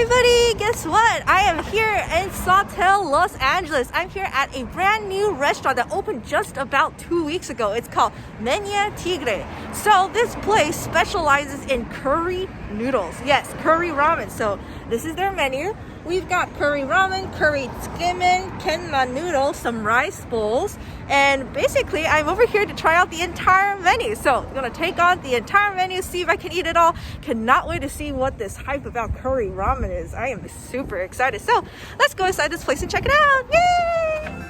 everybody! Guess what? I am here in Sawtell, Los Angeles. I'm here at a brand new restaurant that opened just about 2 weeks ago. It's called Menya Tigre. So this place specializes in curry noodles. Yes, curry ramen. So this is their menu. We've got curry ramen, curry tsukemen, Keema noodles, some rice bowls, and basically I'm over here to try out the entire menu. So I'm gonna take on the entire menu, see if I can eat it all. Cannot wait to see what this hype about curry ramen is. I am super excited. So let's go inside this place and check it out. Yay!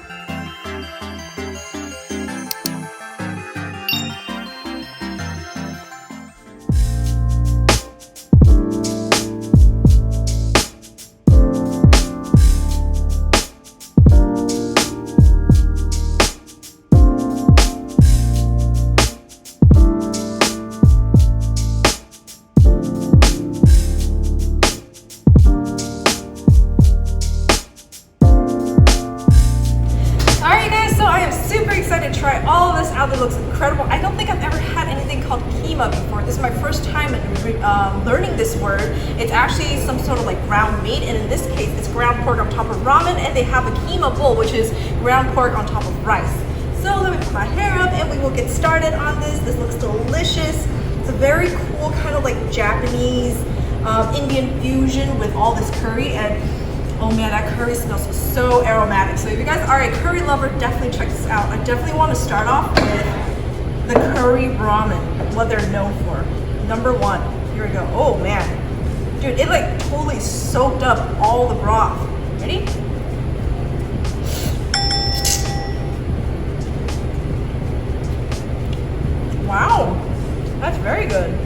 Excited to try all of this out. It looks incredible. I don't think I've ever had anything called Keema before. This is my first time learning this word. It's actually some sort of like ground meat, and in this case it's ground pork on top of ramen, and they have a Keema bowl, which is ground pork on top of rice. So let me put my hair up and we will get started on this. This looks delicious. It's a very cool kind of like Japanese Indian fusion with all this curry, and oh man, that curry smells so aromatic. So if you guys are a curry lover, definitely check this out. I definitely want to start off with the curry ramen, what they're known for. Number one, here we go. Oh man, dude, it like totally soaked up all the broth. Ready? Wow, that's very good.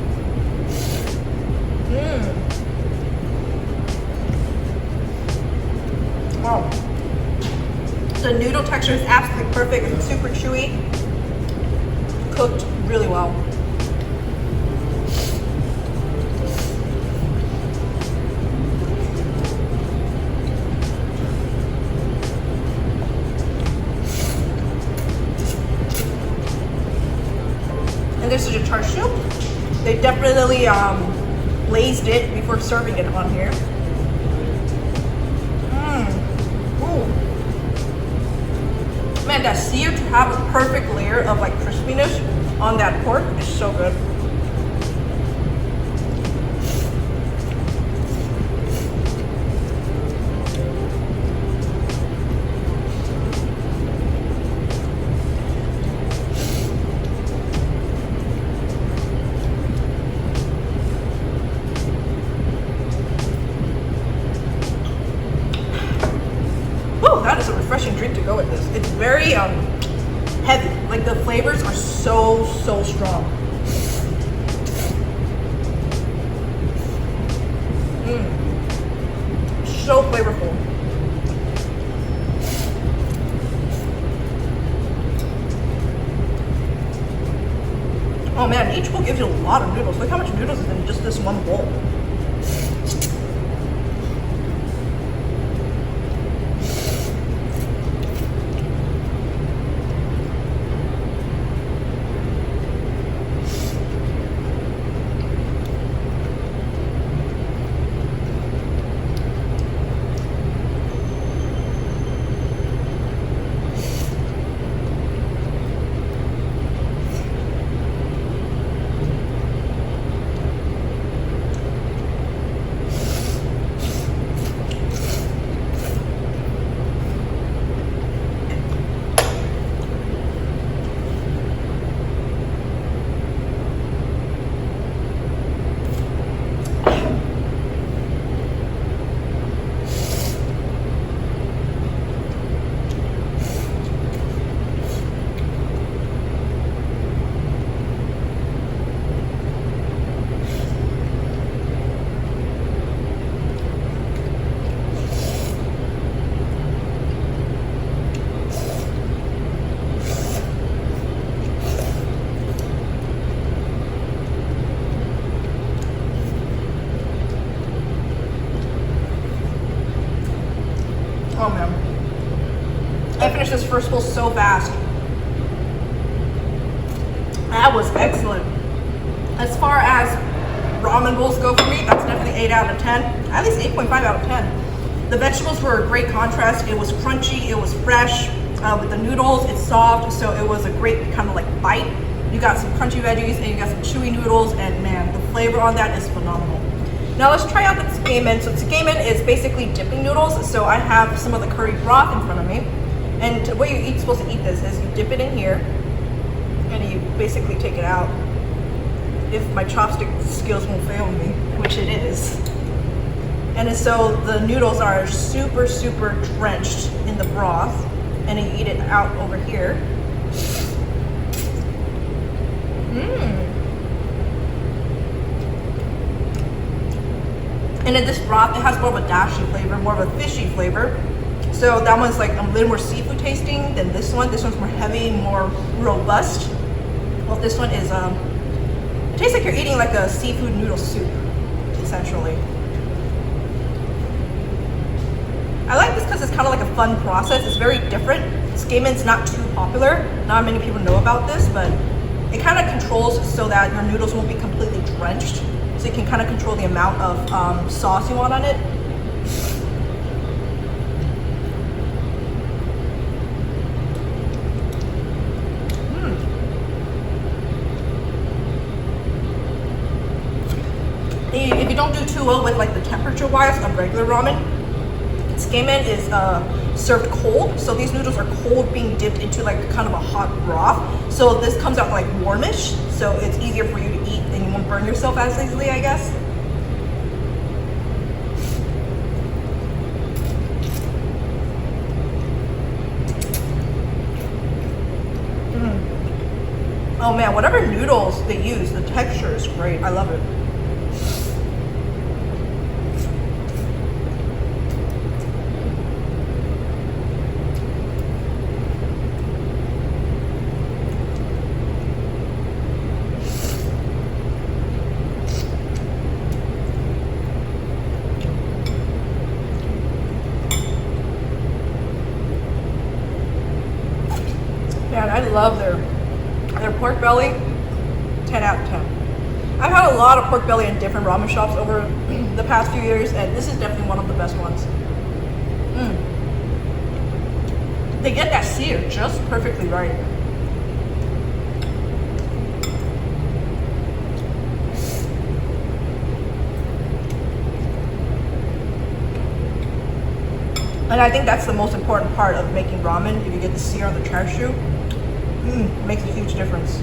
Wow. The noodle texture is absolutely perfect. It's super chewy, cooked really well. And this is a char siu. They definitely glazed it before serving it on here. Man, that sear to have a perfect layer of like crispiness on that pork is so good. That is a refreshing drink to go with this. It's very heavy. Like the flavors are so strong. So flavorful. Oh man, each bowl gives you a lot of noodles. Look how much noodles is in just this one bowl. Oh man. I finished this first bowl so fast. That was excellent. As far as ramen bowls go for me, that's definitely 8 out of 10. At least 8.5 out of 10. The vegetables were a great contrast. It was crunchy, it was fresh. With the noodles, it's soft, so it was a great kind of like bite. You got some crunchy veggies and you got some chewy noodles, and man, the flavor on that is phenomenal. Now let's try out the tsukemen. So tsukemen is basically dipping noodles. So I have some of the curry broth in front of me. And the way you're supposed to eat this is you dip it in here and you basically take it out. If my chopstick skills won't fail me, which it is. And so the noodles are super, super drenched in the broth, and you eat it out over here. And in this broth, it has more of a dashi flavor, more of a fishy flavor. So that one's like a little more seafood tasting than this one. This one's more heavy, more robust. Well, this one is, it tastes like you're eating like a seafood noodle soup, essentially. I like this because it's kind of like a fun process. It's very different. Tsukemen's not too popular. Not many people know about this, but it kind of controls so that your noodles won't be completely drenched. So you can kind of control the amount of sauce you want on it. If you don't do too well with like the temperature wise of regular ramen, tsukemen is served cold, so these noodles are cold, being dipped into like kind of a hot broth. So this comes out like warmish, so it's easier for you to eat and you won't burn yourself as easily, I guess. Oh man, whatever noodles they use, the texture is great. I love it. Man, I love their pork belly. 10 out of 10. I've had a lot of pork belly in different ramen shops over the past few years, and this is definitely one of the best ones. They get that sear just perfectly right. And I think that's the most important part of making ramen. If you get the sear on the chashu, it makes a huge difference.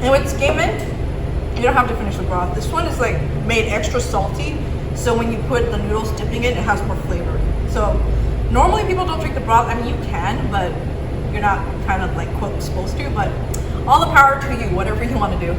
And with tsukemen, you don't have to finish the broth. This one is like made extra salty, so when you put the noodles dipping in, it has more flavor. So normally people don't drink the broth. I mean, you can, but you're not kind of like quote supposed to, but all the power to you, whatever you want to do.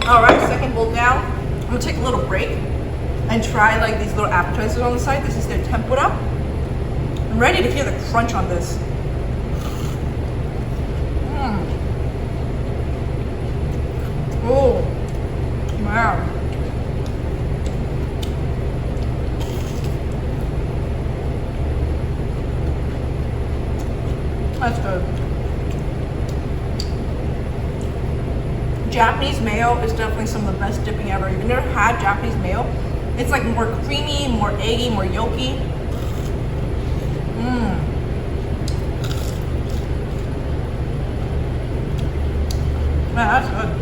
All right, second bowl down. I'm gonna take a little break and try like these little appetizers on the side. This is their tempura. I'm ready to hear the crunch on this. Oh, wow. That's good. Japanese mayo is definitely some of the best dipping ever. If you've never had Japanese mayo, it's like more creamy, more eggy, more yolky. Man, that's good.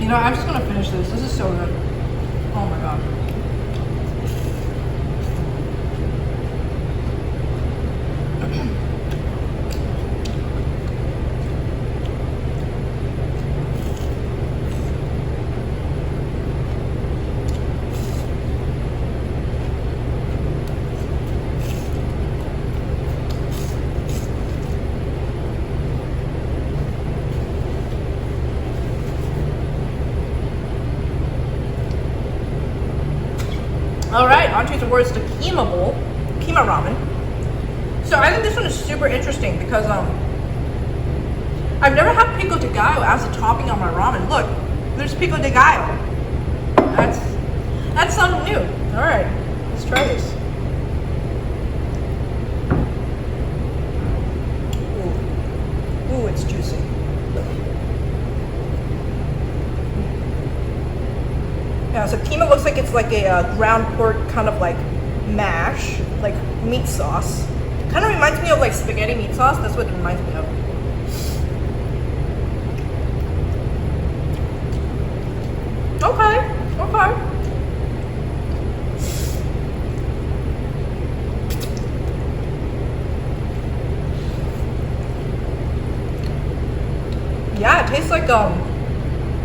You know, I'm just gonna finish this. This is so good. Oh my god. All right, on to towards the Keema bowl, Keema ramen. So I think this one is super interesting because I've never had pico de gallo as a topping on my ramen. Look, there's pico de gallo. That's something new. All right, let's try this. Ooh, it's juicy. Yeah, so Keema looks like it's like a ground pork kind of like mash, like meat sauce. Kind of reminds me of like spaghetti meat sauce. That's what it reminds me of. Okay. Yeah, it tastes like a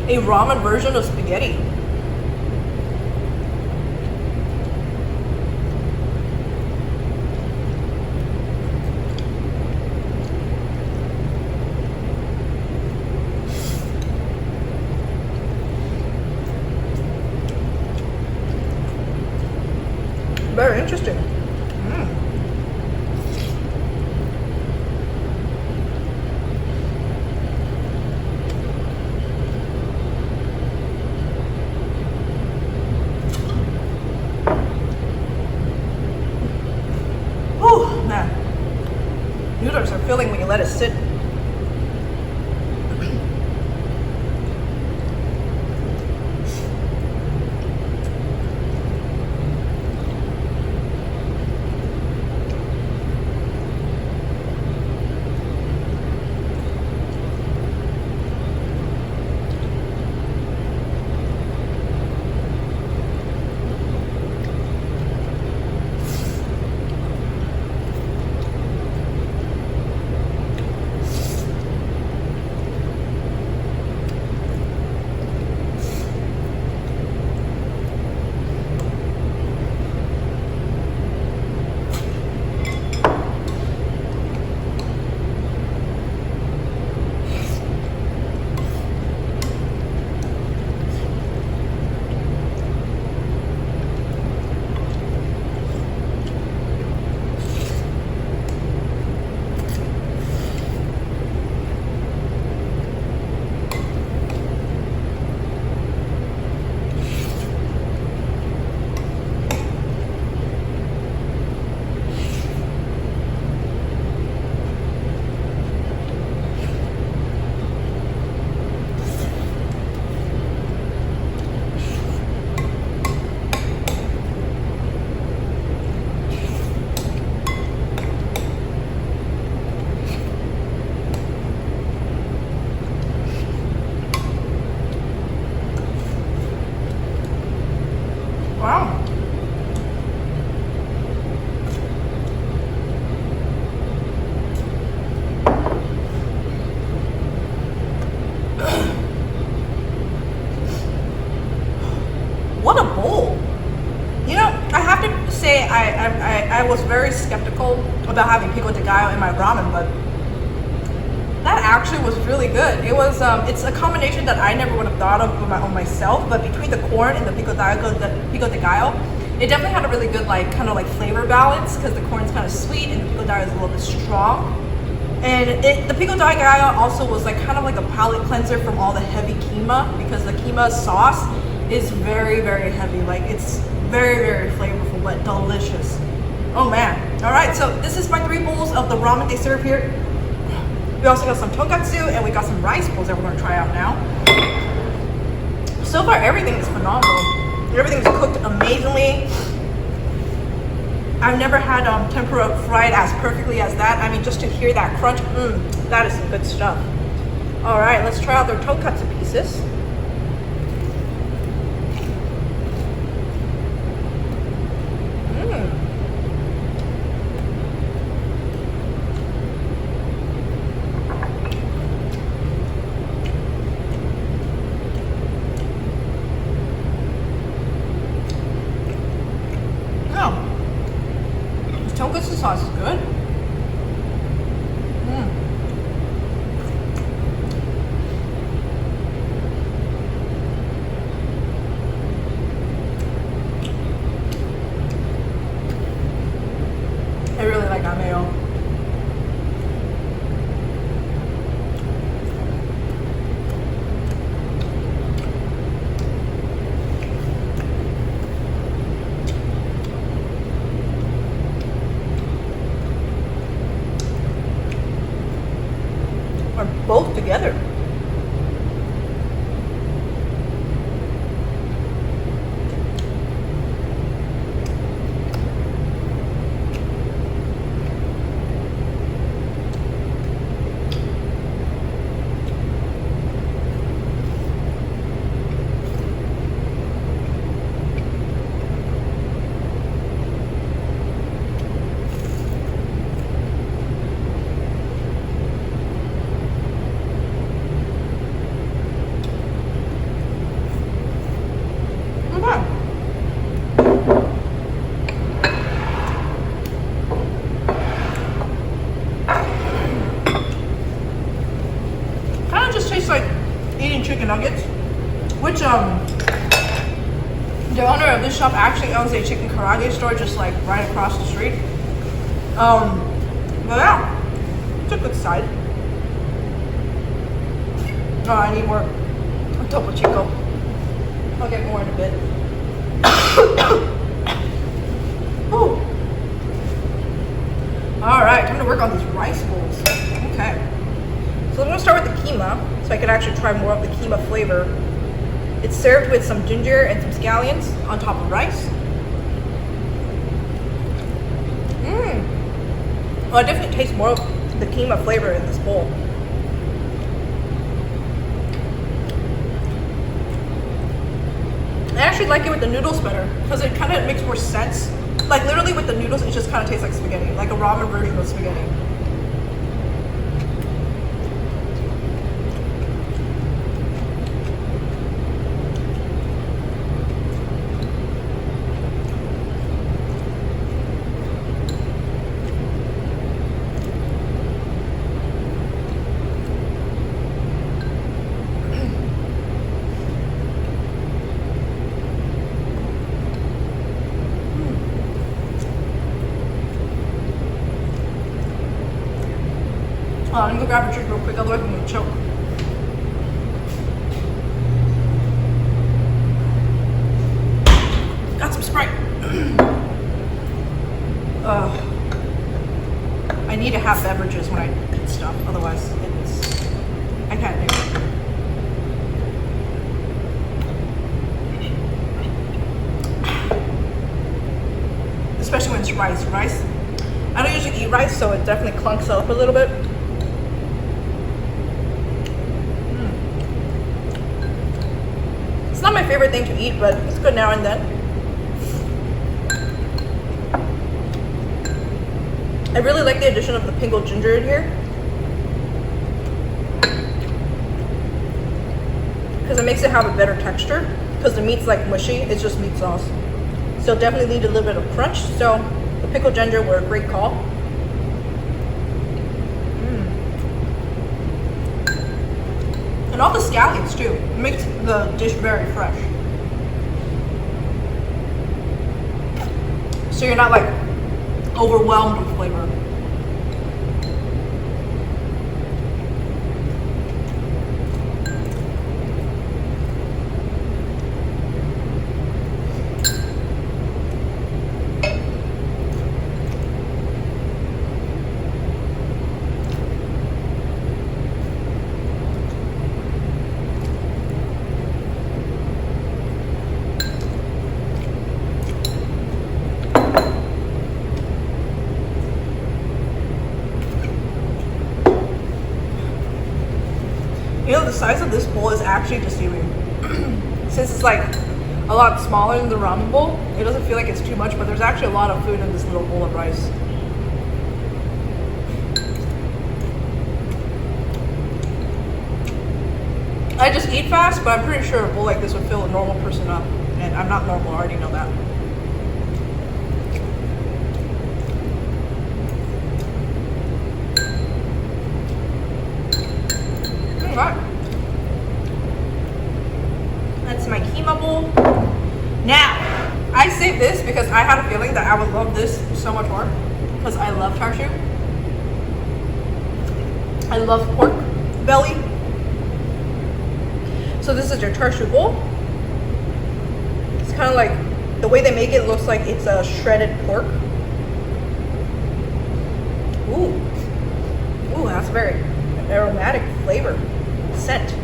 ramen version of spaghetti. Very interesting. Oh man, noodles are filling when you let it sit. Wow. What a bowl. You know, I have to say I was very skeptical about having pico de gallo in my ramen, but that actually was really good. It was it's a combination that I never would have thought of on myself, but between the corn and the pico de gallo, it definitely had a really good like kind of like flavor balance because the corn's kind of sweet and the pico de gallo is a little bit strong. And the pico de gallo also was like kind of like a palate cleanser from all the heavy keema because the keema sauce is very, very heavy. Like it's very, very flavorful but delicious. Oh man. All right, so this is my 3 bowls of the ramen they serve here. We also got some tonkatsu and we got some rice bowls that we're gonna try out now. So far, everything is phenomenal. Everything's cooked amazingly. I've never had tempura fried as perfectly as that. I mean, just to hear that crunch, that is some good stuff. All right, let's try out their tonkatsu pieces. Which the owner of this shop actually owns a chicken karaage store just like right across the street. But yeah, it's a good side. Oh, I need more Topo Chico. I'll get more in a bit. Alright, time to work on these rice bowls. Okay. So I'm going to start with the keema, so I can actually try more of the keema flavor. It's served with some ginger and some scallions on top of rice. Well, I definitely taste more of the keema flavor in this bowl. I actually like it with the noodles better because it kind of makes more sense. Like literally with the noodles, it just kind of tastes like spaghetti, like a ramen version of spaghetti. I'm gonna go grab a drink real quick, otherwise I'm gonna choke. Got some Sprite. I need to have beverages when I eat stuff, otherwise I can't do it. Especially when it's rice. I don't usually eat rice, so it definitely clunks up a little bit. It's not my favorite thing to eat, but it's good now and then. I really like the addition of the pickled ginger in here, because it makes it have a better texture, because the meat's like mushy, it's just meat sauce. So definitely need a little bit of crunch, so the pickled ginger were a great call. And all the scallions too, it makes the dish very fresh. So you're not like overwhelmed with flavor. You know, the size of this bowl is actually deceiving. Since it's like a lot smaller than the ramen bowl, it doesn't feel like it's too much, but there's actually a lot of food in this little bowl of rice. I just eat fast, but I'm pretty sure a bowl like this would fill a normal person up. And I'm not normal, I already know that. That's my keema bowl. Now, I saved this because I had a feeling that I would love this so much more, because I love char siu. I love pork belly. So this is your char siu bowl. It's kind of like, the way they make it looks like it's a shredded pork. Ooh, that's a very aromatic flavor, scent.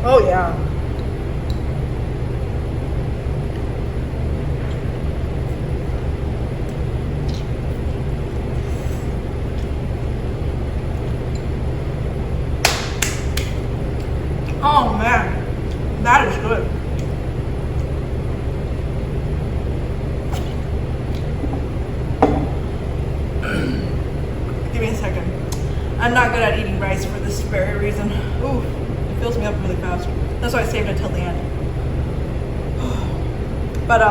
Oh yeah. Oh man, that is good. Give me a second. I'm not good at eating rice for this very reason. Ooh, it fills me up really fast. That's why I saved it till the end. But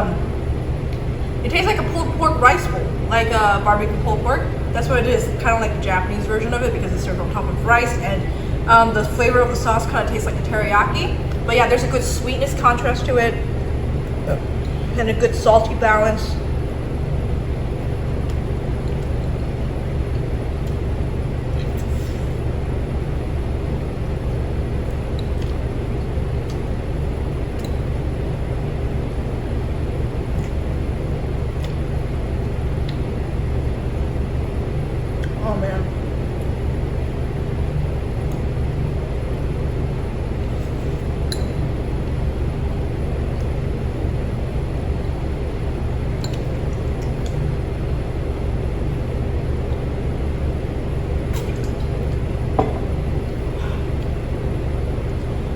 it tastes like a pulled pork rice bowl, like a barbecue pulled pork. That's what it is, kind of like the Japanese version of it because it's served on top of rice, and the flavor of the sauce kind of tastes like a teriyaki. But yeah, there's a good sweetness contrast to it, and a good salty balance. Oh man.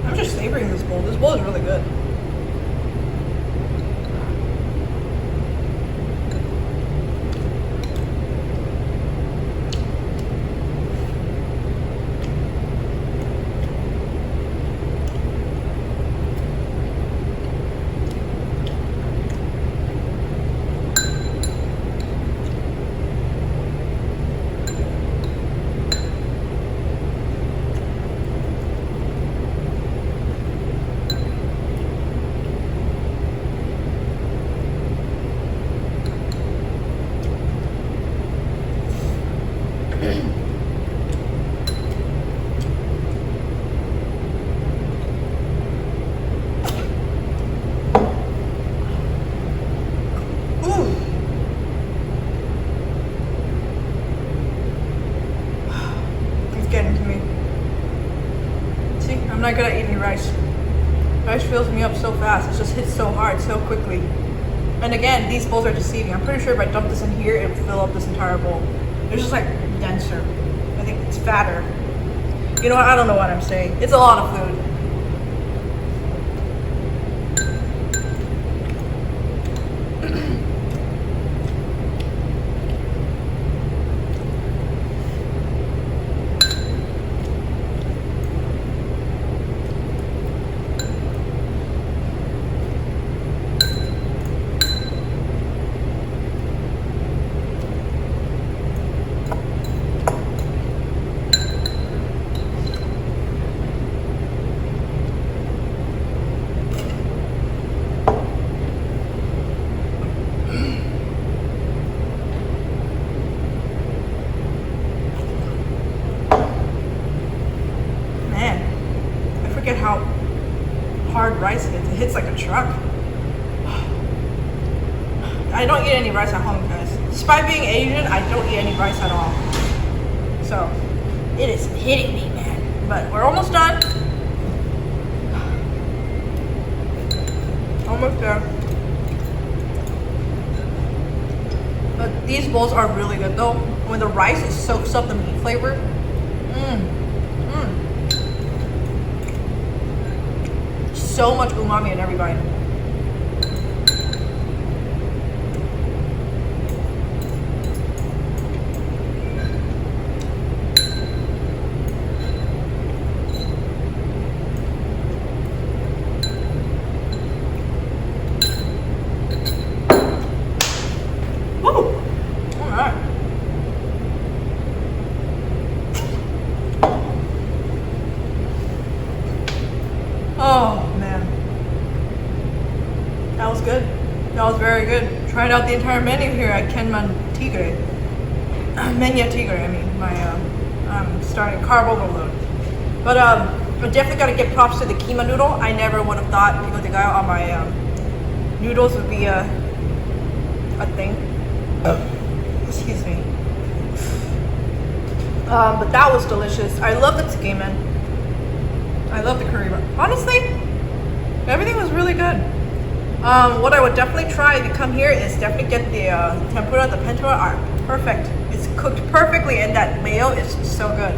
I'm just savoring this bowl. This bowl is really good. Getting to me. See, I'm not good at eating rice. Rice fills me up so fast. It just hits so hard, so quickly. And again, these bowls are deceiving. I'm pretty sure if I dump this in here, it would fill up this entire bowl. It's just like denser. I think it's fatter. You know what? I don't know what I'm saying. It's a lot of food. How hard rice hits. It hits like a truck. I don't eat any rice at home, guys. Despite being Asian, I don't eat any rice at all. So, it is hitting me, man. But we're almost done. Almost there. But these bowls are really good though. When the rice soaks up the meat flavor. So much umami in every bite. Woo! All right. Oh. That was good. That was very good. Tried out the entire menu here at Menya Tigre. Menya Tigre, I mean. I'm starting carb overload. But I definitely got to give props to the Keema noodle. I never would have thought pico de gallo on my noodles would be a thing. Excuse me. But that was delicious. I love the tsukemen. I love the curry. Honestly, everything was really good. What I would definitely try if you come here is definitely get the tempura. The tempura are perfect. It's cooked perfectly, and that mayo is so good.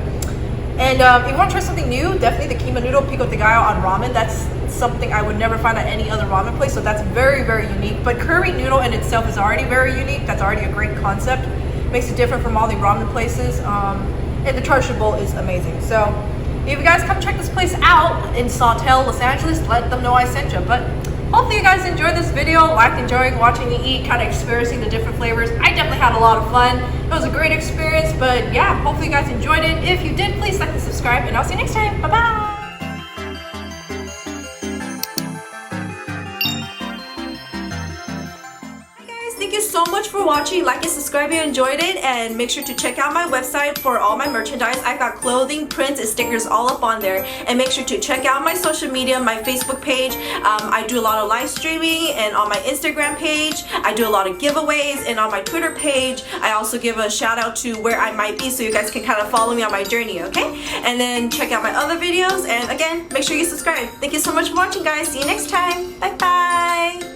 And if you want to try something new, definitely the Keema noodle pico de gallo on ramen. That's something I would never find at any other ramen place, so that's very, very unique. But curry noodle in itself is already very unique. That's already a great concept. Makes it different from all the ramen places. and the char siu bowl is amazing. So if you guys come check this place out in Sawtell, Los Angeles, let them know I sent you. But hopefully you guys enjoyed this video, liked enjoying watching me eat, kind of experiencing the different flavors. I definitely had a lot of fun. It was a great experience, but yeah, hopefully you guys enjoyed it. If you did, please like and subscribe, and I'll see you next time. Bye-bye. Thank you so much for watching. Like and subscribe if you enjoyed it, and make sure to check out my website for all my merchandise. I've got clothing, prints, and stickers all up on there. And make sure to check out my social media, my Facebook page. I do a lot of live streaming, and on my Instagram page I do a lot of giveaways, and on my Twitter page I also give a shout out to where I might be, so you guys can kind of follow me on my journey, okay? And then check out my other videos, and again, make sure you subscribe. Thank you so much for watching, guys. See you next time. Bye bye.